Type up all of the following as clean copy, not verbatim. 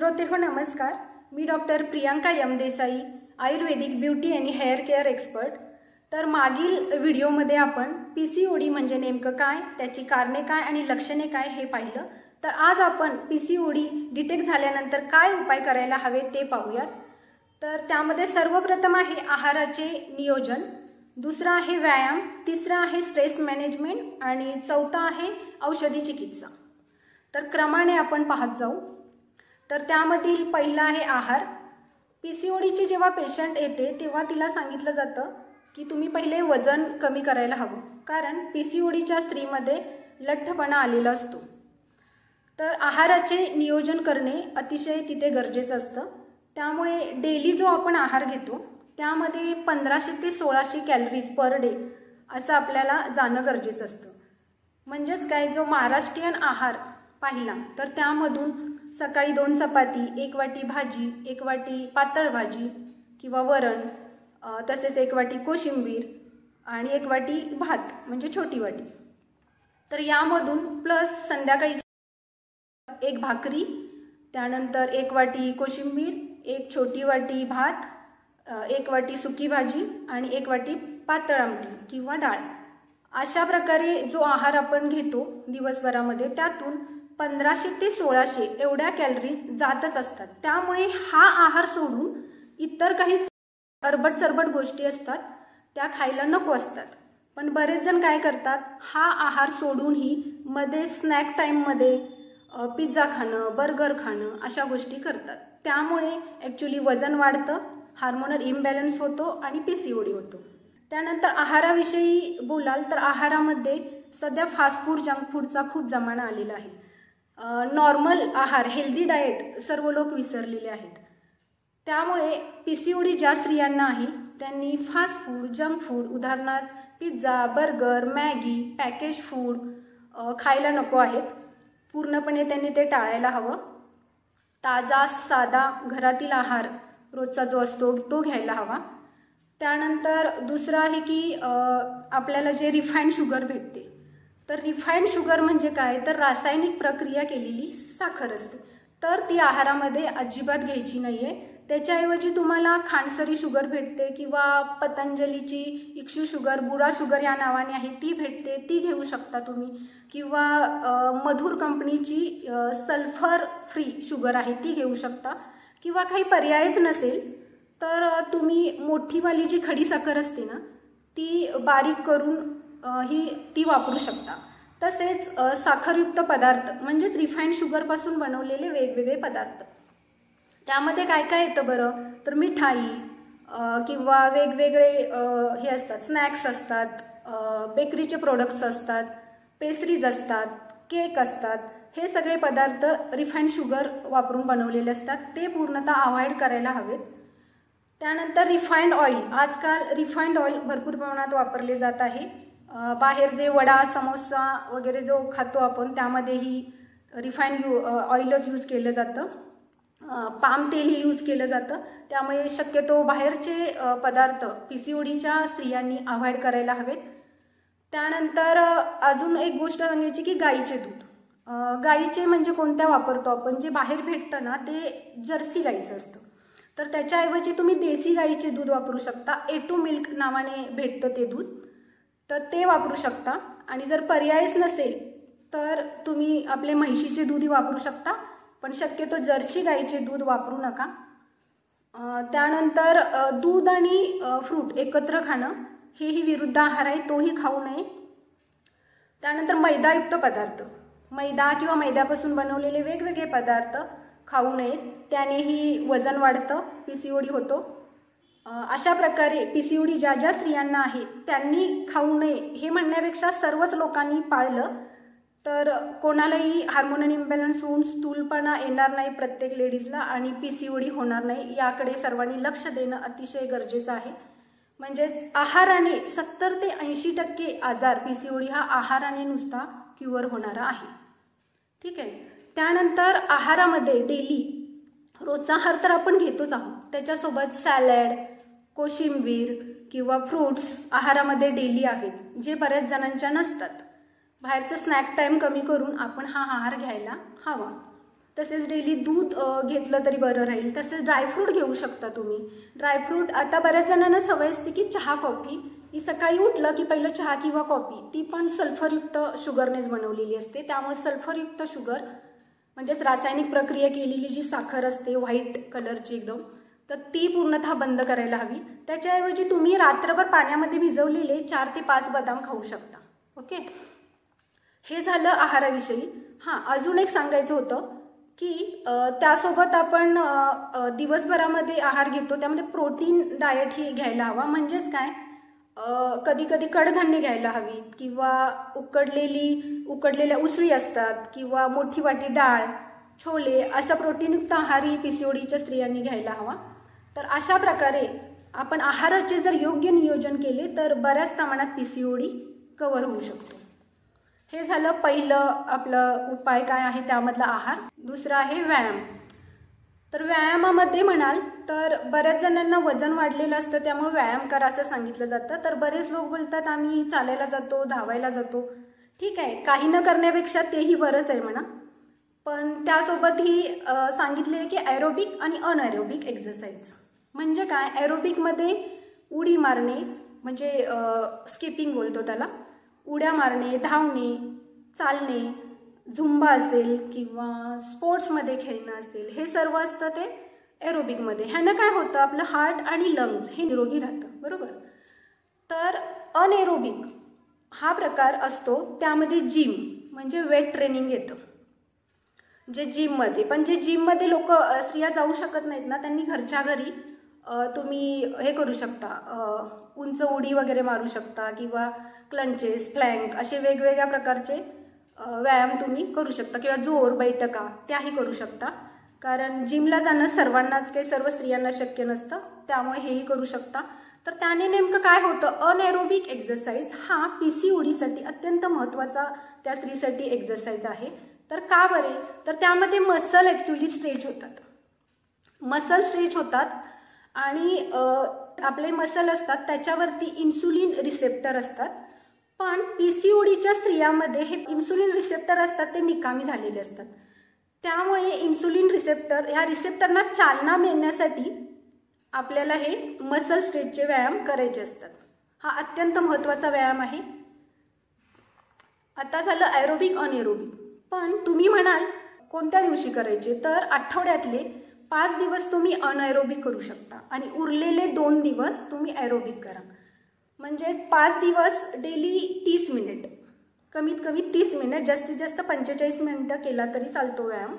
श्रोतेहो नमस्कार। मी doctor Priyanka M Desai, आयुर्वेदिक beauty आणि hair care expert. तर मागील व्हिडिओमध्ये आपण पीसीओडी म्हणजे नेमकं काय, त्याची कारणे काय आणि लक्षणे काय हे पाहिलं। तर आज आपण पीसीओडी डिटेक्ट झाल्यानंतर काय उपाय करायला हवे ते पाहूयात। तर त्यामध्ये सर्वप्रथम आहे आहाराचे नियोजन, दुसरा आहे व्यायाम, तिसरा आहे स्ट्रेस मॅनेजमेंट आणि चौथा आहे औषधी चिकित्सा। तर क्रमाने आपण पाहत जाऊ। तर त्यामधील पहिला आहे आहार। पीसीओडीची जेव्हा पेशंट येते तेव्हा तिला सांगितलं जातं की तुम्ही पहिले वजन कमी करायला हवं, कारण पीसीओडीच्या स्त्रीमध्ये लठ्ठपणा आलेला असतो। तर आहाराचे नियोजन करणे अतिशय तिथे गरजेचं असतं। त्यामुळे डेली जो आपण आहार घेतो त्यामध्ये 1500 ते 1600 कॅलरीज पर डे असं आपल्याला जाणं गरजेचं असतं। म्हणजेच काय, जो महाराष्ट्रीयन आहार पाहिला तर त्यामधून सकाळी 2 चपाती, 1 वाटी भाजी, 1 वाटी पातळ भाजी किंवा वरण, तसेच 1 वाटी कोशिंबीर आणि 1 वाटी भात म्हणजे छोटी वाटी। तर यामधून प्लस संध्याकाळी 1 भाकरी, त्यानंतर 1 वाटी कोशिंबीर, 1 छोटी वाटी भात, 1 वाटी सुकी भाजी आणि 1 वाटी पातळ आमटी किंवा डाळ। अशा प्रकारे जो आहार आपण घेतो दिवसभरामध्ये त्यातून 1500 ते 1600 एवढ्या कॅलरीज जातच असतात। त्यामुळे हा आहार सोडून इतर काही अरबट चरबट गोष्टी असतात त्या खायला नको असतात। पण बरेच जण काय करतात, हा आहार सोडूनही मध्ये स्नॅक टाईममध्ये पिझ्झा खाणं, बर्गर खाणं अशा गोष्टी करतात। त्यामुळे ॲक्च्युली वजन वाढतं, हार्मोनल इम्बॅलन्स होतो आणि पीसीओडी होतो। त्यानंतर आहाराविषयी बोलाल तर आहारामध्ये सध्या फास्ट फूड, जंक फूडचा खूप जमाना आलेला आहे। नॉर्मल आहार, हेल्दी डाएट सर्व लोक विसरलेले आहेत। त्यामुळे पीसीओडी ज्या स्त्रियांना आहे त्यांनी फास्ट फूड, जंक फूड उदाहरणार्थ pizza, burger, Maggi, package food खायला नको आहेत। पूर्णपणे त्यांनी ते टाळायला हवं। ताजा साधा घरातील आहार रोजचा जो असतो तो घ्यायला हवा। त्यानंतर दुसरं आहे की आपल्याला जे रिफाईंड शुगर भेटते, तर रिफाईंड शुगर म्हणजे काय, तर रासायनिक प्रक्रिया केलेली साखर असते। तर ती आहारामध्ये अजिबात घ्यायची नाहीये। त्याच्याऐवजी तुम्हाला खांडसरी शुगर भेटते किंवा पतंजलीची इक्ष्यू शुगर, बुरा शुगर या नावाने आहे ती भेटते, ती घेऊ शकता तुम्ही। किंवा मधुर कंपनीची सल्फर फ्री शुगर आहे ती घेऊ शकता। किंवा काही पर्यायच नसेल तर तुम्ही मोठीवाली जी खडी साखर असते ना ती बारीक करून ती वापरू शकता। तसेच साखरयुक्त पदार्थ म्हणजेच रिफाईंड शुगरपासून बनवलेले वेगवेगळे पदार्थ, त्यामध्ये काय काय येतं बरं, तर मिठाई किंवा वेगवेगळे हे असतात, स्नॅक्स असतात, बेकरीचे प्रोडक्ट्स असतात, पेस्ट्रीज असतात, केक असतात। हे सगळे पदार्थ रिफाईंड शुगर वापरून बनवलेले असतात, ते पूर्णतः अवॉइड करायला हवेत। त्यानंतर रिफाईंड ऑइल, आजकाल रिफाईंड ऑइल भरपूर प्रमाणात वापरले जात आहे। बाहेर जे वडा, समोसा वगैरे जो खातो आपण त्यामध्येही रिफाईंड ऑइलच यूज केलं जातं, पाम तेलही यूज केलं जातं। त्यामुळे शक्यतो बाहेरचे पदार्थ पीसीओडीच्या स्त्रियांनी अवॉइड करायला हवेत। त्यानंतर अजून एक गोष्ट सांगायची की गाईचे दूध, गाईचे म्हणजे कोणत्या वापरतो आपण, जे बाहेर भेटतं ना ते जर्सी गाईचं असतं, तर त्याच्याऐवजी तुम्ही देसी गाईचे दूध वापरू शकता। A2 मिल्क नावाने भेटतं ते दूध, तर ते वापरू शकता। आणि जर पर्यायच नसेल तर तुम्ही आपले म्हैशीचे दूधही वापरू शकता, पण शक्यतो जर्सी गाईचे दूध वापरू नका। त्यानंतर दूध आणि फ्रूट एकत्र खाणं हेही विरुद्ध आहार आहे, तोही खाऊ नये। त्यानंतर मैदायुक्त पदार्थ, मैदा किंवा मैद्यापासून बनवलेले वेगवेगळे पदार्थ खाऊ नयेत, त्यानेही वजन वाढतं, पीसीओडी होतो। अशा प्रकारे पीसीओडी ज्या ज्या स्त्रियांना आहे त्यांनी खाऊ नये हे म्हणण्यापेक्षा सर्वच लोकांनी पाळलं तर कोणालाही हार्मोनल इम्बॅलन्स होऊन स्थूलपणा येणार नाही प्रत्येक लेडीजला, आणि पीसीओडी होणार नाही। याकडे सर्वांनी लक्ष देणं अतिशय गरजेचं आहे। म्हणजेच आहाराने 70 ते 80% आजार पीसीओडी हा आहाराने नुसता क्युअर होणारा आहे। ठीक आहे। त्यानंतर आहारामध्ये डेली रोजचा आहार तर आपण घेतोच आहोत, त्याच्यासोबत सॅलड, कोशिंबीर किंवा फ्रूट्स आहारामध्ये डेली आहेत, जे बऱ्याच जणांच्या नसतात। बाहेरचं स्नॅक टाइम कमी करून आपण हा आहार घ्यायला हवा। तसेच डेली दूध घेतलं तरी बरं राहील. तसेच ड्रायफ्रूट घेऊ शकता तुम्ही. ड्रायफ्रूट आता बऱ्याच जणांना सवय असते की चहा कॉफी ही सकाळी उठलं की पहिलं चहा किंवा कॉफी, ती पण सल्फरयुक्त शुगरनेच बनवलेली असते. त्यामुळे सल्फरयुक्त शुगर म्हणजेच रासायनिक प्रक्रिया केलेली जी साखर असते व्हाईट कलरची एकदम, तर ती पूर्णतः बंद करायला हवी. त्याच्याऐवजी तुम्ही रात्रभर पाण्यामध्ये भिजवलेले 4 ते 5 बदाम खाऊ शकता. ओके, हे झालं आहाराविषयी. हां, अजून एक सांगायचं होतं की त्यासोबत आपण दिवसभरामध्ये आहार घेतो त्यामध्ये प्रोटीन डाएट ही घ्यायला हवा. म्हणजेच काय, कधी कधी कडधान्य घ्यायला हवी किंवा उकडलेल्या उसळी असतात किंवा मोठी वाटी डाळ, छोले असा प्रोटीनयुक्त आहारही पीसीओडीच्या स्त्रियांनी घ्यायला हवा. तर अशा प्रकारे आपण आहाराचे जर योग्य नियोजन केले तर बऱ्याच प्रमाणात पीसीओडी कव्हर होऊ शकतो. हे झालं पहिलं आपलं उपाय काय आहे त्यामधला आहार. दुसरा आहे व्यायाम. तर व्यायामामध्ये म्हणाल तर बऱ्याच जणांना वजन वाढलेलं असतं त्यामुळे व्यायाम करा असं सांगितलं जातं. तर बरेच लोक बोलतात आम्ही चालायला जातो, धावायला जातो. ठीक आहे, काही न करण्यापेक्षा तेही बरंच आहे म्हणा. पण त्यासोबतही सांगितले की ॲरोबिक आणि अनॲरोबिक एक्सरसाइज. म्हणजे काय, ॲरोबिकमध्ये उडी मारणे म्हणजे स्किपिंग बोलतो त्याला, उड्या मारणे, धावणे, चालणे, झुंबा असेल किंवा स्पोर्ट्समध्ये खेळणं असेल, हे सर्व असतं ते ॲरोबिकमध्ये. ह्यानं काय होतं, आपलं हार्ट आणि लंग्स हे निरोगी राहतं. बरोबर. तर अनएरोबिक हा प्रकार असतो, त्यामध्ये जिम म्हणजे वेट ट्रेनिंग येतं. जे जिममध्ये, पण जे जिममध्ये लोक स्त्रिया जाऊ शकत नाहीत ना, त्यांनी घरच्या घरी तुम्ही हे करू शकता, उंच उडी वगैरे मारू शकता किंवा क्लंचेस, प्लँक असे वेगवेगळ्या प्रकारचे व्यायाम तुम्ही करू शकता किंवा जोर बैठका त्याही करू शकता. कारण जिमला जाणं सर्वांनाच, काही सर्व स्त्रियांना शक्य नसतं, त्यामुळे हेही करू शकता. तर त्याने नेमकं काय होतं, अनएरोबिक एक्सरसाइज हा पीसीओडीसाठी अत्यंत महत्त्वाचा त्या स्त्रीसाठी एक्सरसाइज आहे. तर का बरे, तर त्यामध्ये मसल ॲक्च्युली स्ट्रेच होतात. मसल स्ट्रेच होतात आणि आपले मसल असतात त्याच्यावरती इन्सुलिन रिसेप्टर असतात. पण पीसीओडीच्या स्त्रियांमध्ये हे इन्सुलिन रिसेप्टर असतात ते निकामी झालेले असतात. त्यामुळे इन्सुलिन रिसेप्टर, या रिसेप्टरना चालना मिळण्यासाठी आपल्याला हे मसल स्ट्रेचचे व्यायाम करायचे असतात. हा अत्यंत महत्त्वाचा व्यायाम आहे. आता झालं ॲरोबिक अनएरोबिक. पण तुम्ही म्हणाल कोणत्या दिवशी करायचे, तर आठवड्यातले 5 दिवस तुम्ही अनएरोबिक करू शकता आणि उरलेले 2 दिवस तुम्ही ॲरोबिक करा. म्हणजे 5 दिवस डेली 30 मिनिट, कमीत कमी 30 मिनिट, जास्तीत जास्त 45 मिनिटं केला तरी चालतो व्यायाम.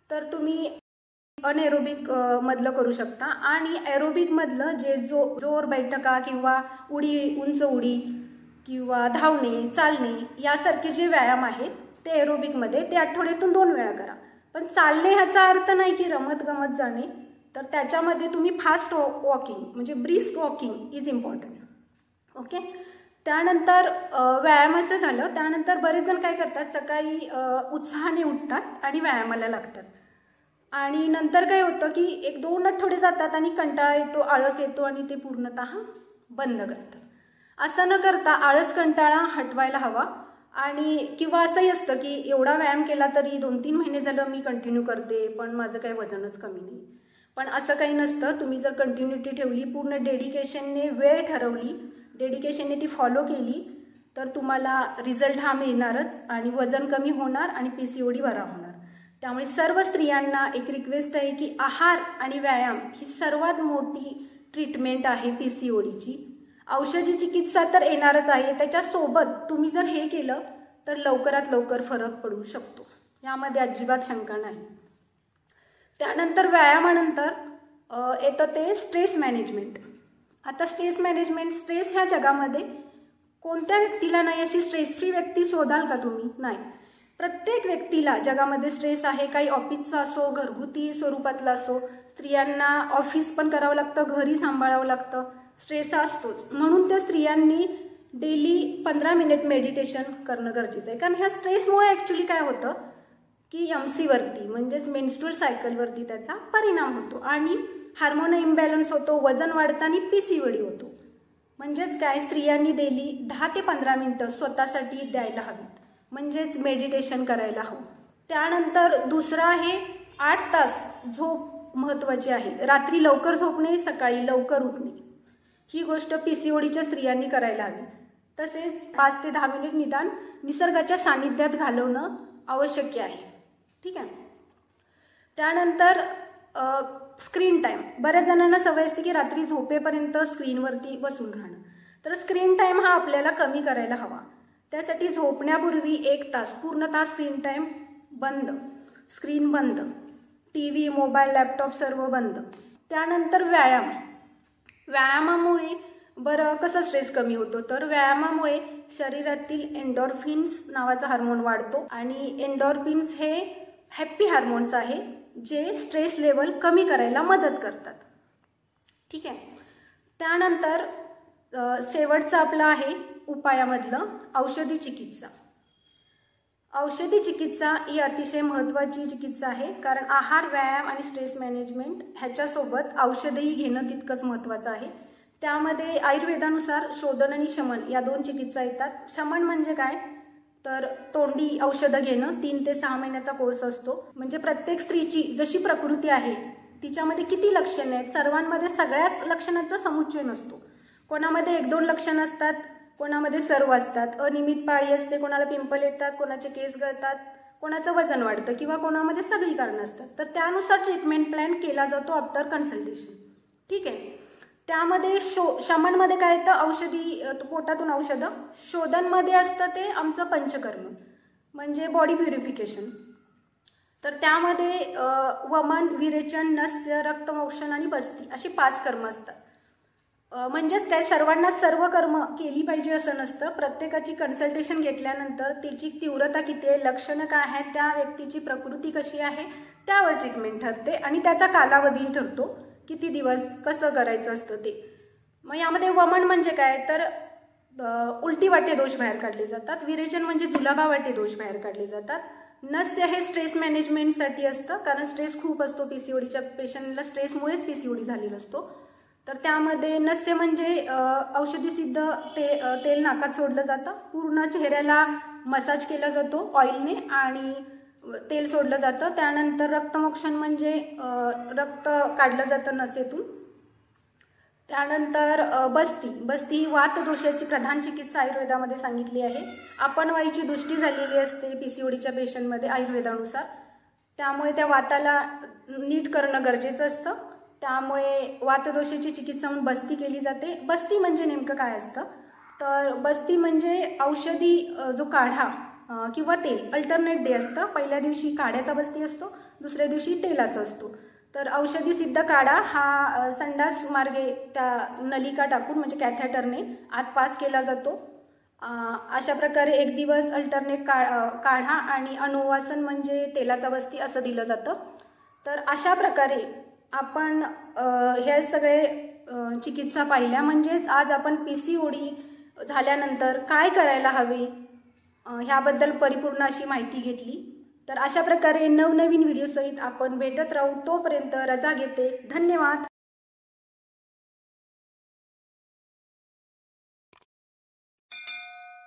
तर तुम्ही अनएरोबिक मधलं करू शकता. आणि ॲरोबिक मधलं जे जोर बैठका किंवा उंच उडी किंवा धावणे, चालणे यासारखे जे व्यायाम आहेत ते ॲरोबिकमध्ये, ते आठवड्यातून 2 वेळा करा. पण चालणे ह्याचा अर्थ नाही की रमत गमत जाणे, तर त्याच्यामध्ये तुम्ही फास्ट वॉकिंग म्हणजे brisk walking is important. Okay. त्यानंतर व्यायामाचं झालं. त्यानंतर बरेच जण काय करतात, सकाळी उत्साहाने उठतात आणि व्यायामाला लागतात आणि नंतर काय होतं की 1-2 आठवडे जातात आणि कंटाळा येतो, आळस येतो आणि ते पूर्णतः बंद करतात. असं न करता आळस कंटाळा हटवायला हवा. आणि किंवा असंही असतं की एवढा व्यायाम केला तरी 2-3 महिने झालं मी कंटिन्यू करते पण माझं काही वजनच कमी नाही. पण असं काही नसतं. तुम्ही जर कंटिन्युटी ठेवली, पूर्ण डेडिकेशनने वेळ ठरवली, डेडिकेशनने ती फॉलो केली तर तुम्हाला रिझल्ट हा मिळणारच आणि वजन कमी होणार आणि पीसीओडी बरा होणार. त्यामुळे सर्व स्त्रियांना एक रिक्वेस्ट आहे की आहार आणि व्यायाम ही सर्वात मोठी ट्रीटमेंट आहे पीसीओडीची. औषधी चिकित्सा तर येणारच आहे, त्याच्यासोबत तुम्ही जर हे केलं तर लवकरात लवकर फरक पडू शकतो, यामध्ये अजिबात शंका नाही. त्यानंतर व्यायामानंतर येतं ते स्ट्रेस मॅनेजमेंट. आता स्ट्रेस मॅनेजमेंट, स्ट्रेस ह्या जगामध्ये कोणत्या व्यक्तीला नाही अशी स्ट्रेस फ्री व्यक्ती शोधाल का तुम्ही? नाही. प्रत्येक व्यक्तीला जगामध्ये स्ट्रेस आहे. काही ऑफिसचा असो, घरगुती स्वरूपातला असो, स्त्रियांना ऑफिस पण करावं लागतं, घरी सांभाळावं लागतं, स्ट्रेस असतोच. म्हणून त्या स्त्रियांनी डेली 15 मिनिट मेडिटेशन करणं गरजेचं आहे. कारण ह्या स्ट्रेसमुळे ॲक्च्युली काय होतं की एमसीवरती म्हणजेच मेन्स्ट्रुअल सायकलवरती त्याचा परिणाम होतो आणि हार्मोन इम्बॅलन्स होतो, वजन वाढतं आणि पीसीओडी होतो. म्हणजेच काय, स्त्रियांनी डेली 10 ते 15 मिनिटं स्वतःसाठी द्यायला हवीत. म्हणजेच मेडिटेशन करायला हवं. त्यानंतर दुसरं आहे 8 तास झोप महत्त्वाची आहे। रात्री लवकर झोपणे, सकाळी लवकर उठणे, ही गोष्ट PCODच्या स्त्रियांनी करायला हवी। तसेच 5 ते 10 मिनिट निदान निसर्गाच्या सानिध्यात घालवणं आवश्यक आहे। ठीक आहे। त्यानंतर स्क्रीन टाइम, बऱ्याच जणांना सवय असते की रात्री झोपेपर्यंत स्क्रीनवरती बसून राहणं, तर स्क्रीन टाइम हा आपल्याला कमी करायला हवा। त्यासाठी झोपण्यापूर्वी 1 तास पूर्णतः स्क्रीन टाइम बंद, स्क्रीन बंद, TV, मोबाईल, लॅपटॉप सर्व बंद। त्यानंतर व्यायाम, व्यायामामुळे बरं कसं स्ट्रेस कमी होतो, तर व्यायामामुळे शरीरातील एंडोर्फिन्स नावाचा हार्मोन वाढतो आणि एंडोर्फिन्स हे हॅप्पी हार्मोन्स आहे जे स्ट्रेस लेवल कमी करायला मदत करतात। ठीक आहे। त्यानंतर शेवटचं आपलं आहे उपायामधलं औषधी चिकित्सा। औषधी चिकित्सा ही अतिशय महत्त्वाची चिकित्सा आहे, कारण आहार, व्यायाम आणि स्ट्रेस मॅनेजमेंट ह्याच्यासोबत औषधही घेणं तितकंच महत्त्वाचं आहे। त्यामध्ये आयुर्वेदानुसार शोधन आणि शमन या 2 चिकित्सा येतात। शमन म्हणजे काय, तर तोंडी औषधं घेणं, 3 ते 6 महिन्याचा कोर्स असतो। म्हणजे प्रत्येक स्त्रीची जशी प्रकृती आहे तिच्यामध्ये किती लक्षणे आहेत, सर्वांमध्ये सगळ्याच लक्षणांचा समुच्चय नसतो। कोणामध्ये 1-2 लक्षणं असतात, कोणामध्ये सर्व असतात। अनियमित पाळी असते, कोणाला पिंपल येतात, कोणाचे केस गळतात, कोणाचं वजन वाढतं किंवा कोणामध्ये सगळी कारणं असतात। तर त्यानुसार ट्रीटमेंट प्लॅन केला जातो आफ्टर कन्सल्टेशन। ठीक आहे। त्यामध्ये शमनमध्ये काय येतं, औषधी पोटातून औषधं। शोधनमध्ये असतं ते आमचं पंचकर्म म्हणजे बॉडी प्युरिफिकेशन। तर त्यामध्ये वमन, विरेचन, नस्य, रक्तमोक्षण आणि बस्ती अशी 5 कर्म असतात। म्हणजेच काय, सर्वांना सर्व कर्म केली पाहिजे असं नसतं। प्रत्येकाची कन्सल्टेशन घेतल्यानंतर त्याची तीव्रता किती आहे, लक्षणं काय आहेत, त्या व्यक्तीची प्रकृती कशी आहे त्यावर ट्रीटमेंट ठरते आणि त्याचा कालावधी ठरतो, किती दिवस कसं करायचं असतं ते। मग यामध्ये वमन म्हणजे काय, तर उलटी वाटे दोष बाहेर काढले जातात। विरेचन म्हणजे जुलाबा वाटे दोष बाहेर काढले जातात। नस्य हे स्ट्रेस मॅनेजमेंटसाठी असतं, कारण स्ट्रेस खूप असतो PCODच्या पेशंटला, स्ट्रेसमुळेच PCOD झालेला असतो। तर त्यामध्ये नस्य म्हणजे औषधी सिद्ध तेल नाकात सोडलं जातं, पूर्ण चेहऱ्याला मसाज केला जातो ऑइलने आणि तेल सोडलं जातं। त्यानंतर रक्तमोक्षण म्हणजे रक्त काढलं जातं नसेतून। त्यानंतर बस्ती ही वात दोषाची प्रधान चिकित्सा आयुर्वेदामध्ये सांगितली आहे। अपनवायूची दृष्टी झालेली असते PCODच्या पेशंटमध्ये आयुर्वेदानुसार, त्यामुळे त्या वाताला नीट करणं गरजेचं असतं। त्यामुळे वातदोषाची चिकित्सा म्हणून बस्ती केली जाते। बस्ती म्हणजे नेमकं काय असतं, तर बस्ती म्हणजे औषधी जो काढा किंवा तेल अल्टरनेट डे असतं। पहिल्या दिवशी काढ्याचा बस्ती असतो, दुसऱ्या दिवशी तेलाचा असतो। तर औषधी सिद्ध काढा हा संडास मार्गे त्या नलिका टाकून म्हणजे कॅथेटरने आत पास केला जातो। अशा प्रकारे 1 दिवस अल्टरनेट काढा आणि अनुवासन म्हणजे तेलाचा बस्ती असं दिलं जातं। तर अशा प्रकारे आपण हे सगळे चिकित्सा पाहिल्या। म्हणजेच आज आपण PCOD झाल्यानंतर काय करायला हवे ह्याबद्दल परिपूर्ण अशी माहिती घेतली। तर अशा प्रकारे नवनवीन व्हिडिओ सहित आपण भेटत राहू। तोपर्यंत रजा घेते। धन्यवाद।